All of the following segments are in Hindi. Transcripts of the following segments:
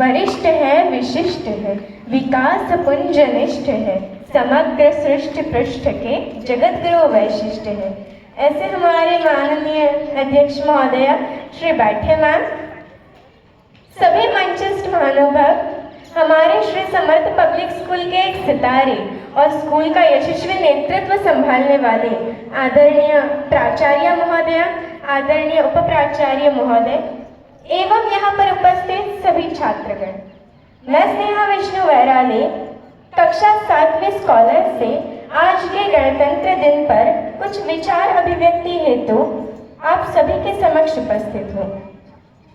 वरिष्ठ है, विशिष्ट है, विकास पुंज निष्ठ है, समग्र सृष्टि पृष्ठ के जगत गुरु वैशिष्ट है। ऐसे हमारे माननीय अध्यक्ष महोदय श्री बैठे मैम, सभी मंचस्थ महानुभाव, हमारे श्री समर्थ पब्लिक स्कूल के एक सितारे और स्कूल का यशस्वी नेतृत्व संभालने वाले आदरणीय प्राचार्य महोदय, आदरणीय उप प्राचार्य महोदय एवं यहाँ पर उपस्थित सभी छात्रगण, मैं स्नेहा विष्णु वैराले कक्षा 7वीं स्कॉलर से आज के गणतंत्र दिन पर कुछ विचार अभिव्यक्ति हेतु आप सभी के समक्ष उपस्थित हूँ।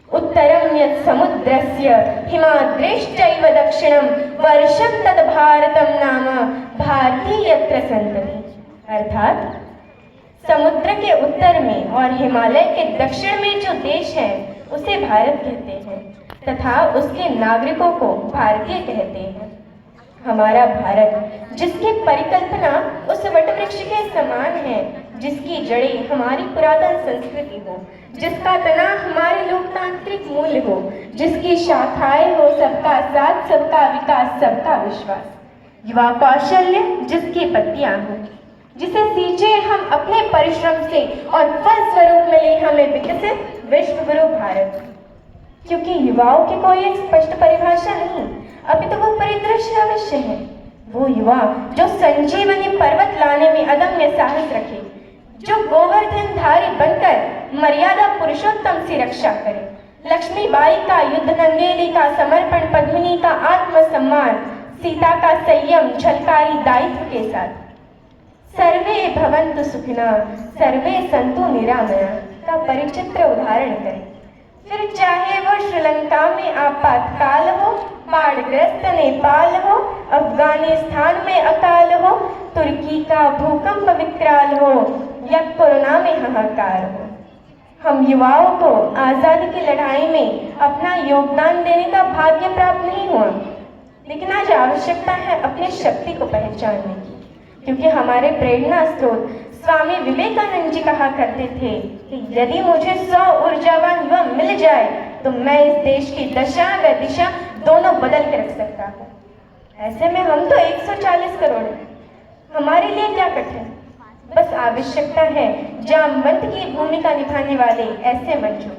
उत्तरम यत् समुद्रस्य हिमाद्रिश्चैव दक्षिणम वर्षं तद् भारतम नाम भारती यत्र संतति। अर्थात समुद्र के उत्तर में और हिमालय के दक्षिण में जो देश है उसे भारत कहते हैं तथा उसके नागरिकों को भारतीय कहते हैं। हमारा भारत जिसकी परिकल्पना उस वटवृक्ष के समान है, जिसकी जड़ें हमारी पुरातन संस्कृति हो, जिसका तना हमारे लोकतांत्रिक मूल्य हो, जिसकी शाखाएं हो सबका साथ, सबका विकास, सबका विश्वास, युवा कौशल्य जिसकी पत्तियां हो, जिसे सींचे हम अपने परिश्रम से और फल स्वरूप मिले हमें विकसित विश्व गुरु भारत। क्योंकि युवाओं की कोई एक स्पष्ट परिभाषा नहीं, अभी तो वो परिदृश्य अवश्य है। वो युवा जो संजीवनी पर्वत लाने में अदम्य साहस रखे, जो गोवर्धन धारी बनकर मर्यादा पुरुषोत्तम से रक्षा करे, लक्ष्मीबाई का युद्ध नंगेली का समर्पण, पद्मिनी का आत्मसम्मान, सीता का संयम झलकारी दायित्व के साथ, सर्वे भवन्तु सुखिनः सर्वे सन्तु निरामया का परिचित्र उदाहरण करें। फिर चाहे वो श्रीलंका में आपातकाल हो, बाढ़ग्रस्त नेपाल हो, अफगानिस्तान में अकाल हो, तुर्की का भूकंप विकराल हो या कोरोना में हाहाकार हो, हम युवाओं को आज़ादी की लड़ाई में अपना योगदान देने का भाग्य प्राप्त नहीं हुआ, लेकिन आज आवश्यकता है अपनी शक्ति को पहचानने की। क्योंकि हमारे प्रेरणा स्रोत स्वामी विवेकानंद जी कहा करते थे कि यदि मुझे 100 ऊर्जावान युवा मिल जाए तो मैं इस देश की दशा व दिशा दोनों बदल के रख सकता हूँ। ऐसे में हम तो 140 करोड़ हैं, हमारे लिए क्या कठिन, बस आवश्यकता है जामवंत की भूमिका निभाने वाले ऐसे मंचों।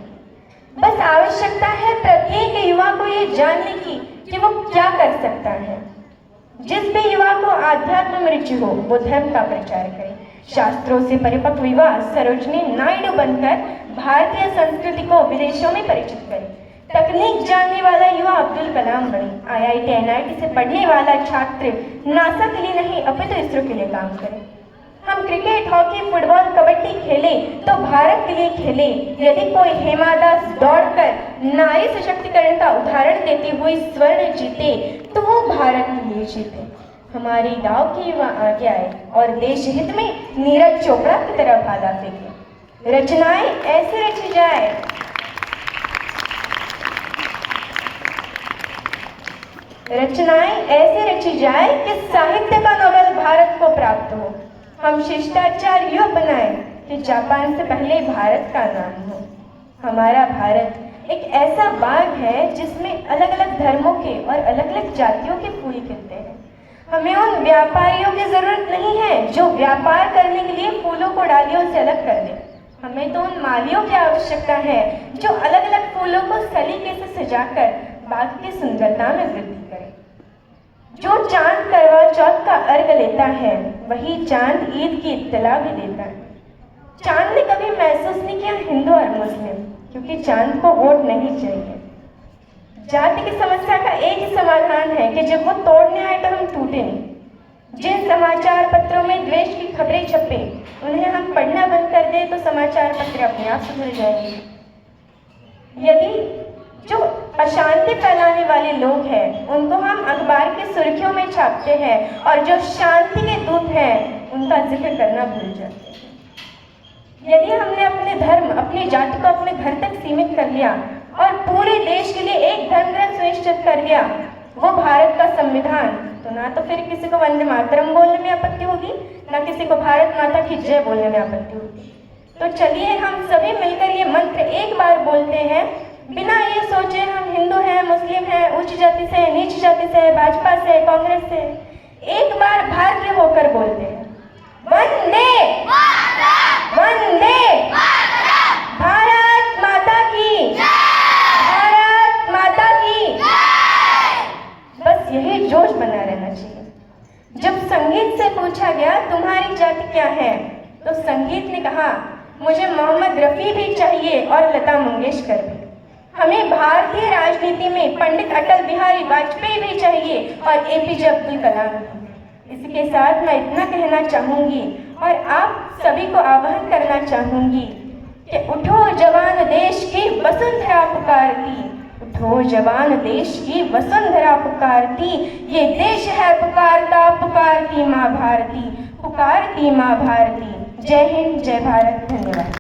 बस आवश्यकता है प्रत्येक युवा को ये जानने की कि वो क्या कर सकता है। जिस भी युवा को आध्यात्म में रुचि हो वो धर्म का प्रचार करे, शास्त्रों से परिपक्व युवा सरोजनी नायडू बनकर भारतीय संस्कृति को विदेशों में परिचित करे, तकनीक जानने वाला युवा अब्दुल कलाम बने, IIT NIT से पढ़ने वाला छात्र नासा के लिए नहीं अपितु इसरो के लिए काम करे। हम क्रिकेट, हॉकी, फुटबॉल, कबड्डी खेले तो भारत के लिए खेले। यदि कोई हेमा दास दौड़कर नारी सशक्तिकरण का उदाहरण देती हुई स्वर्ण जीते तो वो भारत के लिए जीते। हमारी गांव के युवा आगे आए और देश हित में नीरज चोपड़ा की तरह भाला फेंके। रचनाएं ऐसे रची जाए कि साहित्य का नोबेल भारत को प्राप्त हो। हम शिष्टाचार यूँ बनाए कि जापान से पहले भारत का नाम हो। हमारा भारत एक ऐसा बाग है जिसमें अलग अलग धर्मों के और अलग अलग जातियों के फूल खिलते हैं। हमें उन व्यापारियों की जरूरत नहीं है जो व्यापार करने के लिए फूलों को डालियों से अलग कर दे। हमें तो उन मालियों की आवश्यकता है जो अलग अलग फूलों को सलीके से सजाकर बाग की सुंदरता में वृद्धि करे। जो चांद करवा चौथ का अर्घ लेता है वही चांद ईद की इत्तला भी देता है। चांद ने कभी महसूस नहीं किया हिंदू और मुस्लिम, क्योंकि चांद को वोट नहीं चाहिए। जाति की समस्या का एक ही समाधान है कि जब वो तोड़ने आए तो हम टूटे नहीं। जिन समाचार पत्रों में द्वेष की खबरें छपे उन्हें हम पढ़ना बंद कर दें तो समाचार पत्र अपने आप सुधर जाएंगे। यदि जो अशांति फैलाने वाले लोग हैं उनको हम अखबार की सुर्खियों में छापते हैं और जो शांति के दूत हैं उनका जिक्र करना भूल जाते हैं। यदि हमने अपने धर्म, अपनी जाति को अपने घर तक सीमित कर लिया और पूरे देश के लिए एक धर्म ग्रंथ सुनिश्चित कर लिया, वो भारत का संविधान, तो ना तो फिर किसी को वंदे मातरम बोलने में आपत्ति होगी, ना किसी को भारत माता की जय बोलने में आपत्ति होगी। तो चलिए हम सभी मिलकर ये मंत्र एक बार बोलते हैं, बिना ये सोचे हम हिंदू हैं, मुस्लिम हैं, उच्च जाति से, नीच जाति से, भाजपा से, कांग्रेस से, एक बार भारतीय होकर बोलते हैं, वंदे वंदे भारत माता की, भारत माता की। बस यही जोश बना रहना चाहिए। जब संगीत से पूछा गया तुम्हारी जाति क्या है, तो संगीत ने कहा मुझे मोहम्मद रफ़ी भी चाहिए और लता मंगेशकर भी। हमें भारतीय राजनीति में पंडित अटल बिहारी वाजपेयी भी चाहिए और एपीजे अब्दुल कलाम भी। इसके साथ मैं इतना कहना चाहूँगी और आप सभी को आह्वान करना चाहूँगी कि उठो जवान देश की वसुंधरा पुकारती, उठो जवान देश की वसुंधरा पुकारती, ये देश है पुकारता पुकारती माँ भारती, पुकारती माँ भारती। जय हिंद, जय भारत, धन्यवाद।